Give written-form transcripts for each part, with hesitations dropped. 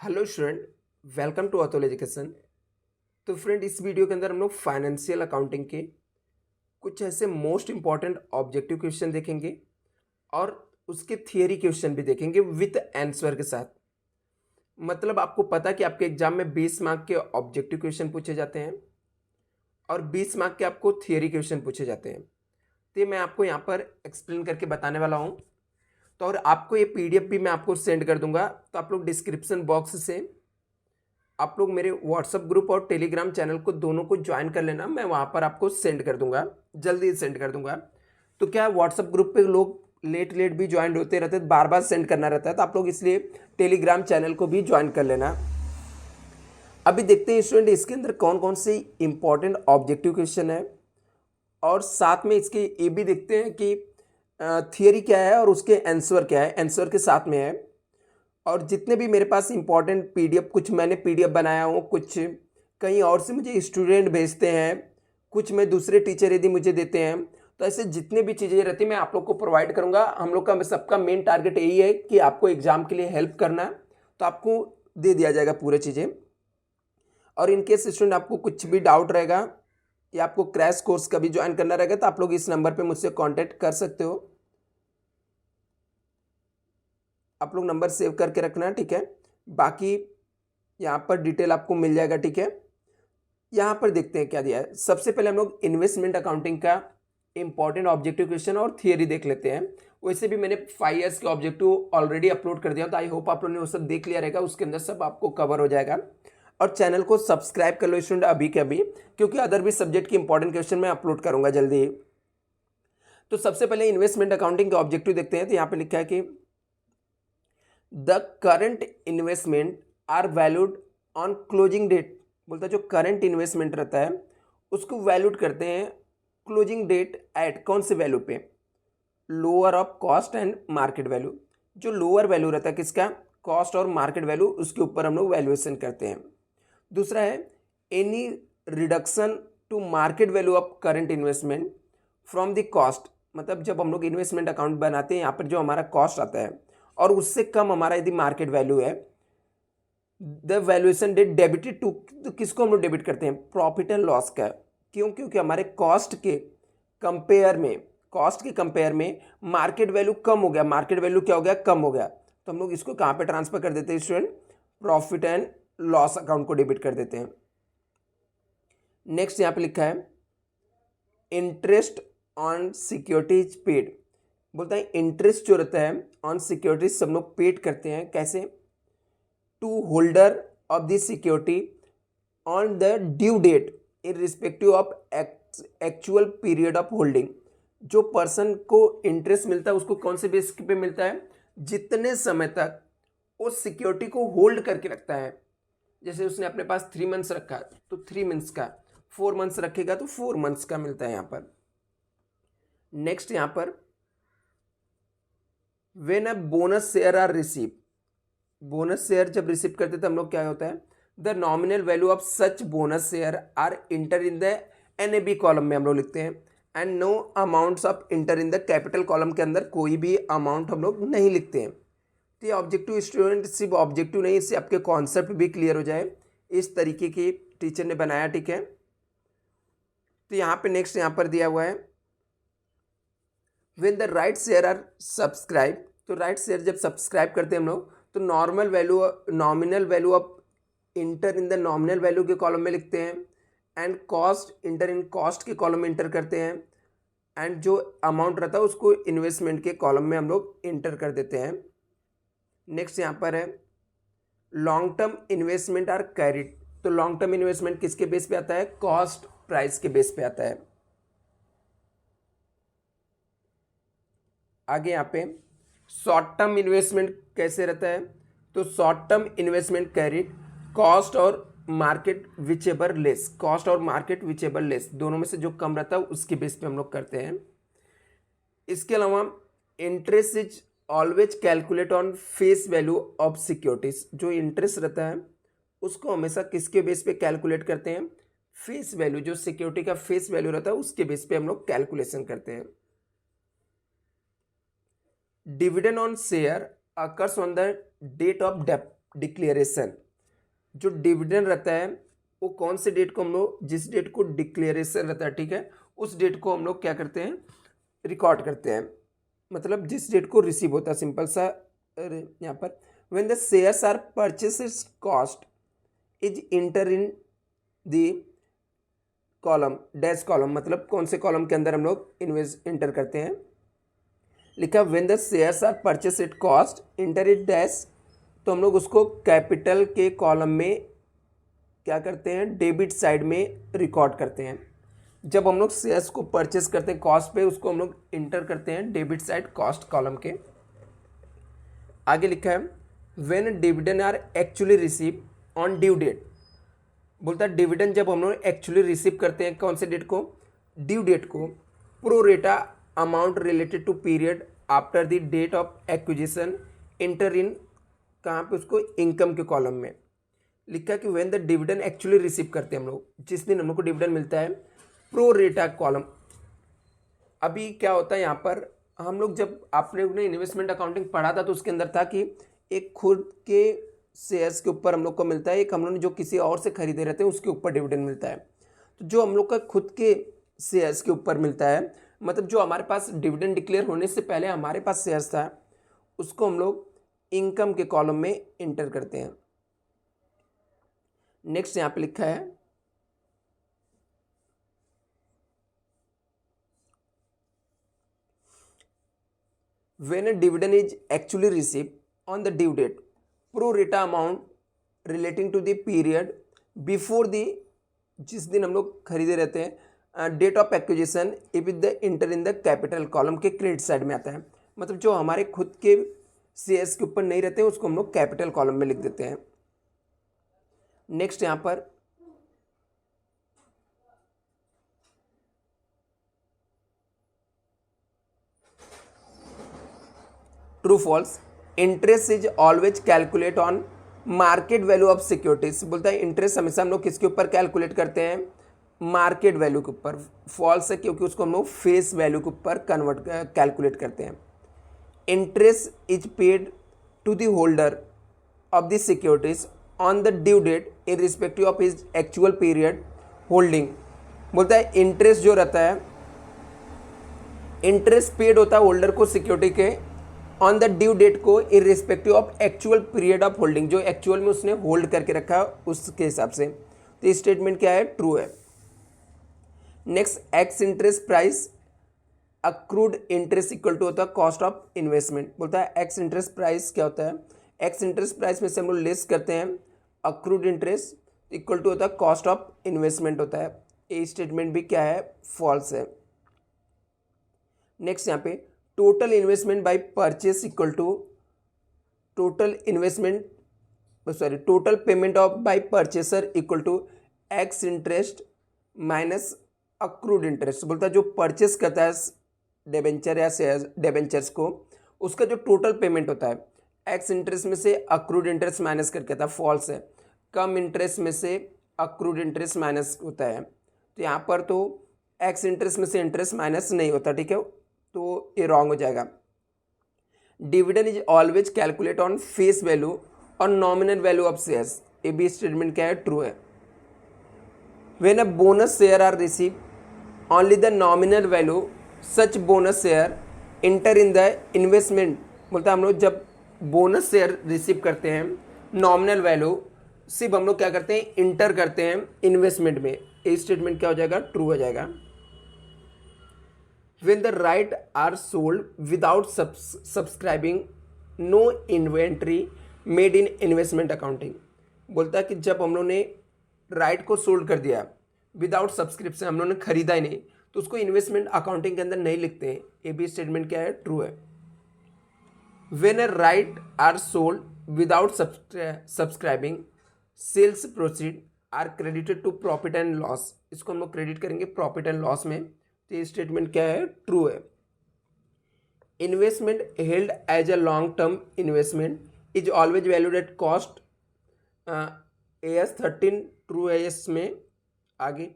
Hello student, welcome to Atul education. तो friend, इस video के अंदर हम लोग फाइनेंशियल अकाउंटिंग के कुछ ऐसे मोस्ट इंपॉर्टेंट ऑब्जेक्टिव क्वेश्चन देखेंगे और उसके थियरी क्वेश्चन भी देखेंगे विथ आंसर के साथ। मतलब आपको पता कि आपके एग्जाम में 20 मार्क के ऑब्जेक्टिव क्वेश्चन पूछे जाते हैं और 20 मार्क के आपको थियरी क्वेश्चन पूछे जाते हैं। तो ये मैं आपको यहाँ पर एक्सप्लेन करके बताने वाला हूँ। तो और आपको ये पीडीएफ भी मैं आपको सेंड कर दूंगा। तो आप लोग डिस्क्रिप्शन बॉक्स से आप लोग मेरे व्हाट्सएप ग्रुप और टेलीग्राम चैनल को दोनों को ज्वाइन कर लेना। मैं वहाँ पर आपको सेंड कर दूंगा, जल्दी सेंड कर दूंगा। तो क्या व्हाट्सएप ग्रुप पे लोग लेट लेट भी ज्वाइन होते रहते हैं, बार बार सेंड करना रहता है, तो आप लोग इसलिए टेलीग्राम चैनल को भी ज्वाइन कर लेना। अभी देखते हैं स्टूडेंट इसके अंदर कौन कौन से इंपॉर्टेंट ऑब्जेक्टिव क्वेश्चन है और साथ में इसके ये भी देखते हैं कि थियरी क्या है और उसके आंसर क्या है, आंसर के साथ में है। और जितने भी मेरे पास इंपॉर्टेंट पीडीएफ, कुछ मैंने पीडीएफ बनाया हूँ, कुछ कहीं और से मुझे स्टूडेंट भेजते हैं, कुछ मैं दूसरे टीचर यदि मुझे देते हैं, तो ऐसे जितने भी चीज़ें रहती हैं मैं आप लोग को प्रोवाइड करूँगा। हम लोग का सबका मेन टारगेट यही है कि आपको एग्जाम के लिए हेल्प करना, तो आपको दे दिया जाएगा पूरे चीज़ें। और इनकेस स्टूडेंट आपको कुछ भी डाउट रहेगा या आपको क्रैश कोर्स का भी ज्वाइन करना रहेगा तो आप लोग इस नंबर पर मुझसे कॉन्टैक्ट कर सकते हो। आप लोग नंबर सेव करके रखना, ठीक है। बाकी यहाँ पर डिटेल आपको मिल जाएगा, ठीक है। यहाँ पर देखते हैं क्या दिया है। सबसे पहले हम लोग इन्वेस्टमेंट अकाउंटिंग का इंपॉर्टेंट ऑब्जेक्टिव क्वेश्चन और थियरी देख लेते हैं। वैसे भी मैंने 5 ईयर्स के ऑब्जेक्टिव ऑलरेडी अपलोड कर दिया, तो आई होप आप लोगों ने वो सब देख लिया रहेगा, उसके अंदर सब आपको कवर हो जाएगा। और चैनल को सब्सक्राइब कर लो स्टूडेंट अभी के अभी, क्योंकि अदर भी सब्जेक्ट के इंपॉर्टेंट क्वेश्चन मैं अपलोड करूंगा जल्दी ही। तो सबसे पहले इन्वेस्टमेंट अकाउंटिंग के ऑब्जेक्टिव देखते हैं। तो यहाँ पे लिखा है कि the current investment are valued on closing date. बोलता है जो करंट इन्वेस्टमेंट रहता है उसको वैल्यूड करते हैं क्लोजिंग डेट एट कौन से वैल्यू पे, lower of cost and market value. जो लोअर वैल्यू रहता है किसका, कॉस्ट और मार्केट वैल्यू, उसके ऊपर हम लोग वैल्यूएशन करते हैं। दूसरा है any reduction to market value of current investment from the cost. मतलब जब हम लोग इन्वेस्टमेंट अकाउंट बनाते हैं, यहाँ पर जो हमारा कॉस्ट आता है और उससे कम हमारा यदि मार्केट वैल्यू है, the valuation date debited to, तो किसको हम लोग डेबिट करते हैं, प्रॉफिट एंड लॉस का। क्यों, क्योंकि हमारे कॉस्ट के कंपेयर में मार्केट वैल्यू कम हो गया, मार्केट वैल्यू क्या हो गया, कम हो गया, तो हम लोग इसको कहाँ पे ट्रांसफर कर देते हैं student, profit and loss account को डेबिट कर देते हैं। नेक्स्ट यहाँ पे लिखा है इंटरेस्ट ऑन सिक्योरिटीज पेड। बोलता है इंटरेस्ट जो रहता है ऑन सिक्योरिटीज सब लोग पेड करते हैं, कैसे, to holder of the security on the due date in respective of actual period of holding. जो पर्सन को इंटरेस्ट मिलता है उसको कौन से बेस पे मिलता है, जितने समय तक उस सिक्योरिटी को होल्ड करके रखता है। जैसे उसने अपने पास 3 मंथ्स रखा तो 3 मंथ्स का, 4 मंथ्स रखेगा तो 4 मंथ्स का मिलता है यहाँ पर। नेक्स्ट यहाँ पर when a bonus share are receive, bonus share जब रिसीव करते तो हम लोग क्या होता है, the nominal value of such bonus share are enter in the NAB column में हम लोग लिखते हैं, and no amounts of enter in the capital column के अंदर कोई भी अमाउंट हम लोग नहीं लिखते हैं। तो ये ऑब्जेक्टिव स्टूडेंट सिर्फ ऑब्जेक्टिव नहीं, इससे आपके कॉन्सेप्ट भी क्लियर हो जाए, इस तरीके की टीचर ने बनाया, ठीक है। तो यहाँ पे नेक्स्ट यहाँ पर दिया हुआ है when the right share are subscribe. तो राइट शेयर जब सब्सक्राइब करते हैं हम लोग तो nominal value of enter in the nominal value के कॉलम में लिखते हैं, and cost enter in cost के कॉलम में इंटर करते हैं, एंड जो अमाउंट रहता है उसको इन्वेस्टमेंट के कॉलम में हम लोग इंटर कर देते हैं। नेक्स्ट यहाँ पर है long term investment are carried. तो लॉन्ग टर्म इन्वेस्टमेंट किसके बेस पे आता है, कॉस्ट प्राइस के बेस पे आता है। आगे यहाँ पे शॉर्ट टर्म इन्वेस्टमेंट कैसे रहता है, तो short term investment carried cost और market whichever less, cost और मार्केट विच एवर लेस, दोनों में से जो कम रहता है उसके बेस पे हम लोग करते हैं। इसके अलावा interest is always calculate on face value of securities. जो इंटरेस्ट रहता है उसको हमेशा किसके बेस पे कैलकुलेट करते हैं, फेस वैल्यू, जो सिक्योरिटी का फेस वैल्यू रहता है उसके बेस पे हम लोग कैलकुलेशन करते हैं। Dividend on share occurs on the date of declaration, जो डिविडेंड रहता है वो कौन से डेट को हम लोग, जिस डेट को डिक्लेरेशन रहता है, ठीक है, उस डेट को हम लोग क्या करते हैं, रिकॉर्ड करते हैं, मतलब जिस डेट को रिसीव होता है। सिंपल सा यहाँ पर when the shares are purchase cost is enter in the column dash column, मतलब कौन से कॉलम के अंदर हम लोग इन्वेस्ट इंटर करते हैं, लिखा when the shares are purchase at cost enter it dash, तो हम लोग उसको कैपिटल के कॉलम में क्या करते हैं, डेबिट साइड में रिकॉर्ड करते हैं। जब हम लोग शेयर्स को परचेस करते हैं कॉस्ट पे, उसको हम लोग इंटर करते हैं डेबिट साइड कॉस्ट कॉलम के। आगे लिखा है when dividend are actually receive on due date, बोलता है डिविडेंड जब हम लोग एक्चुअली रिसीव करते हैं कौन से डेट को, ड्यू डेट को, pro rata amount related to period after the date of acquisition inter in, कहाँ पे, उसको इनकम के कॉलम में। लिखा कि when the dividend actually receive करते हैं हम लोग, जिस दिन हम लोग को डिविडेंड मिलता है, प्रो रेटा कॉलम। अभी क्या होता है यहाँ पर, हम लोग जब आपने इन्वेस्टमेंट अकाउंटिंग पढ़ा था तो उसके अंदर था कि एक खुद के शेयर्स के ऊपर हम लोग को मिलता है, एक हम लोग जो किसी और से खरीदे रहते हैं उसके ऊपर डिविडेंड मिलता है। तो जो हम लोग का खुद के शेयर्स के ऊपर मिलता है, मतलब जो हमारे पास डिविडेंड डिक्लेयर होने से पहले हमारे पास शेयर्स था, उसको हम लोग इनकम के कॉलम में इंटर करते हैं। नेक्स्ट यहाँ पे लिखा है when a dividend is actually received on the due date, pro rata amount relating to the period before the, जिस दिन हम लोग खरीदे रहते हैं, date of acquisition if the enter in the capital column के क्रेडिट साइड में आता है। मतलब जो हमारे खुद के शेयर्स के ऊपर नहीं रहते हैं उसको हम लोग कैपिटल कॉलम में लिख देते हैं। नेक्स्ट यहाँ पर true false, interest is always calculate on market value of securities, बोलता है इंटरेस्ट हमेशा हम लोग किसके ऊपर कैलकुलेट करते हैं, मार्केट वैल्यू के ऊपर। फॉल्स है क्योंकि उसको हम लोग फेस वैल्यू के ऊपर कन्वर्ट कैलकुलेट करते हैं। Interest is paid to the holder of the securities on the due date in respective of his actual period holding, बोलता है इंटरेस्ट जो रहता है, इंटरेस्ट पेड होता है होल्डर को सिक्योरिटी के ऑन द ड्यू डेट को इन respective of actual period of holding, जो एक्चुअल में उसने होल्ड करके रखा उसके हिसाब से। तो ये स्टेटमेंट क्या है, ट्रू है। Next ex interest price accrued interest equal to होता है कॉस्ट ऑफ इन्वेस्टमेंट, बोलता है एक्स इंटरेस्ट प्राइस क्या होता है, एक्स इंटरेस्ट प्राइस में से हम लोग लेस करते हैं अक्रूड इंटरेस्ट इक्वल टू होता है कॉस्ट ऑफ इन्वेस्टमेंट होता है। ये स्टेटमेंट भी क्या है, फॉल्स है। नेक्स्ट यहाँ पे total investment by purchase equal to total investment total payment of by purchaser equal to ex interest minus accrued interest, बोलता है जो परचेस करता है डिबेंचर या शेयर डिबेंचर्स को, उसका जो टोटल पेमेंट होता है एक्स इंटरेस्ट में से अक्रूड इंटरेस्ट माइनस करके था, फॉल्स है। कम इंटरेस्ट में से अक्रूड इंटरेस्ट माइनस होता है, तो यहाँ पर तो एक्स इंटरेस्ट में से इंटरेस्ट माइनस नहीं होता, ठीक है, तो ये रॉन्ग हो जाएगा। Dividend is always calculate on face value और नॉमिनल वैल्यू ऑफ शेयर्स, ये भी स्टेटमेंट क्या है, ट्रू है। When a bonus share are receive only the nominal value such bonus share enter in the investment, बोलता है हम लोग जब बोनस शेयर रिसीव करते हैं नॉमिनल वैल्यू सिर्फ हम लोग क्या करते हैं, इंटर करते हैं इन्वेस्टमेंट में, ये स्टेटमेंट क्या हो जाएगा, ट्रू हो जाएगा। When the right are sold without subscribing, no inventory made in investment accounting, बोलता है कि जब हम लोग ने राइट को सोल्ड कर दिया विदाउट सब्सक्रिप्शन, हम लोग ने खरीदा ही नहीं, तो उसको इन्वेस्टमेंट अकाउंटिंग के अंदर नहीं लिखते हैं, ये भी स्टेटमेंट क्या है, ट्रू है। When a right are sold without subscribing, sales proceed are credited to profit and loss, इसको हम लोग क्रेडिट करेंगे प्रॉफिट एंड लॉस में, तो ये स्टेटमेंट क्या है, ट्रू है। Investment held as a long term investment is always valued at cost, AS13 true है इसमें। आगे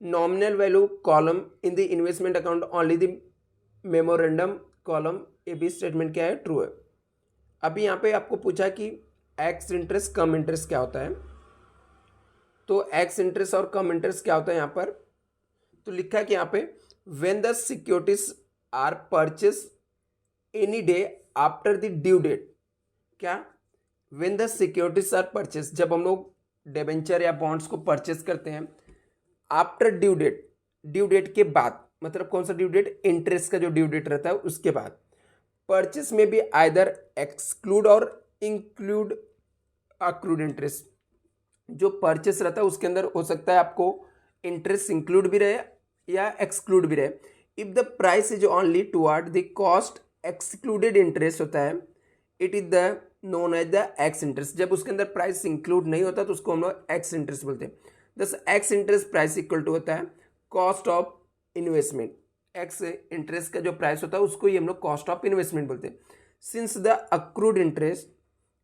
nominal value column in the investment account only the memorandum column, ये भी स्टेटमेंट क्या है, ट्रू है। अभी यहाँ पे आपको पूछा कि एक्स इंटरेस्ट कम इंटरेस्ट क्या होता है। तो एक्स इंटरेस्ट और कम इंटरेस्ट क्या होता है यहाँ पर, तो लिखा है कि यहाँ पे when the securities are purchase any day after the due date. क्या, when the securities are purchase, जब हम लोग डिबेंचर या बॉन्ड्स को परचेस करते हैं after due date, due date के बाद, मतलब कौन सा ड्यू डेट, इंटरेस्ट का जो ड्यू डेट रहता है उसके बाद। परचेस में भी आइदर एक्सक्लूड और इंक्लूड अक्रूड इंटरेस्ट। जो परचेस रहता है उसके अंदर हो सकता है आपको इंटरेस्ट इंक्लूड भी रहे या एक्सक्लूड भी रहे। If the price is only toward the cost excluded interest होता है, it is the known as the ex interest. जब उसके अंदर प्राइस इंक्लूड नहीं होता तो उसको हम लोग एक्स इंटरेस्ट बोलते हैं। दस ex interest price equal to होता है cost of investment. Ex interest का जो प्राइस होता है उसको ही हम लोग कॉस्ट ऑफ इन्वेस्टमेंट बोलते हैं। Since the accrued interest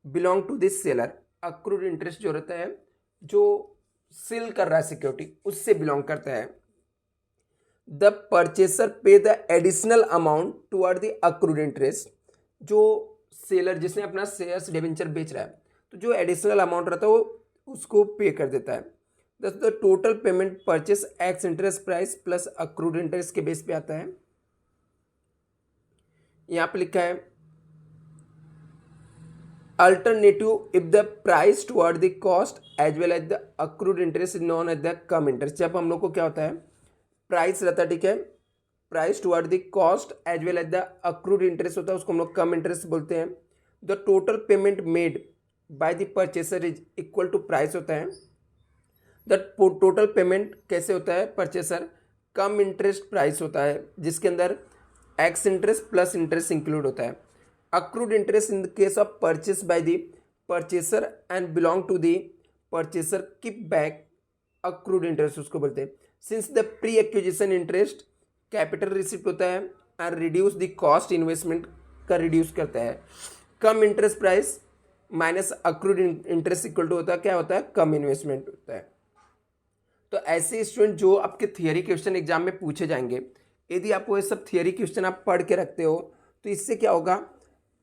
belong to this seller, accrued interest जो रहता है जो सेल कर रहा है सिक्योरिटी उससे बिलोंग करता है। द परचेसर पे the additional amount toward the accrued interest, जो सेलर जिसने अपना शेयर्स डिबेंचर बेच रहा है तो जो एडिशनल अमाउंट रहता है वो उसको पे कर देता है। The total payment purchase ex interest price plus accrued interest के बेस पे आता है। यहां पे लिखा है alternative if the price toward the cost as well as the accrued interest is known as the cum interest. जब हम लोग को क्या होता है, प्राइस रहता है, ठीक है, price toward the cost as well as the accrued interest होता है, उसको हम लोग कम इंटरेस्ट बोलते हैं। The total payment made by the purchaser is equal to price होता है। द टोटल पेमेंट कैसे होता है, परचेसर कम इंटरेस्ट प्राइस होता है जिसके अंदर ex interest plus interest include होता है। Accrued interest in the case of purchase by the purchaser and belong to the purchaser keep back accrued interest उसको बोलते हैं। Since the pre acquisition interest capital receipt होता है and reduce the cost investment का reduce करता है। Cum interest price minus accrued interest equal to होता है क्या होता है, कम इन्वेस्टमेंट होता है। तो ऐसे स्टूडेंट जो आपके थियरी क्वेश्चन एग्जाम में पूछे जाएंगे, यदि आप वो सब थियरी क्वेश्चन आप पढ़ के रखते हो तो इससे क्या होगा,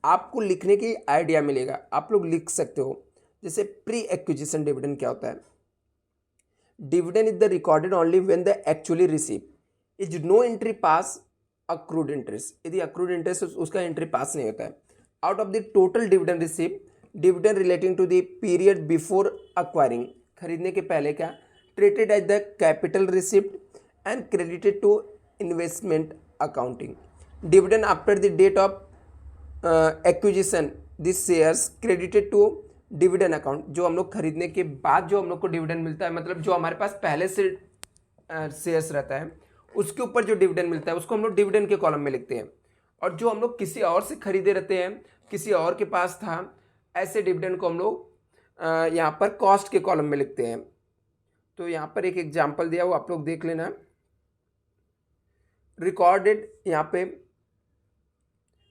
आपको लिखने की आइडिया मिलेगा, आप लोग लिख सकते हो। जैसे प्री एक्विजिशन डिविडेंड क्या होता है, dividend is the recorded only when the actually receive is no entry pass accrued interest. यदि अक्रूड इंटरेस्ट उसका एंट्री पास नहीं होता है। Out of the total dividend receive, dividend relating to the period before acquiring, खरीदने के पहले क्या, treated as the capital receipt and credited to investment accounting. Dividend after the date of acquisition this shares credited to dividend account. जो हम लोग खरीदने के बाद जो हम लोग को डिविडेंड मिलता है, मतलब जो हमारे पास पहले से शेयर्स रहता है उसके ऊपर जो डिविडेंड मिलता है उसको हम लोग डिविडेंड के कॉलम में लिखते हैं। और जो हम लोग किसी और से खरीदे रहते हैं, किसी और के पास था, ऐसे डिविडेंड को हम लोग यहाँ पर कॉस्ट के कॉलम में लिखते हैं। तो यहाँ पर एक एग्जाम्पल दिया वो आप लोग देख लेना। रिकॉर्डेड, यहाँ पे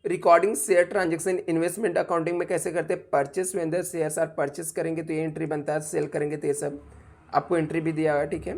recording share transaction investment accounting में कैसे करते हैं, purchase when the shares are purchase करेंगे तो ये एंट्री बनता है, सेल करेंगे तो ये सब आपको एंट्री भी दिया हुआ है, ठीक है।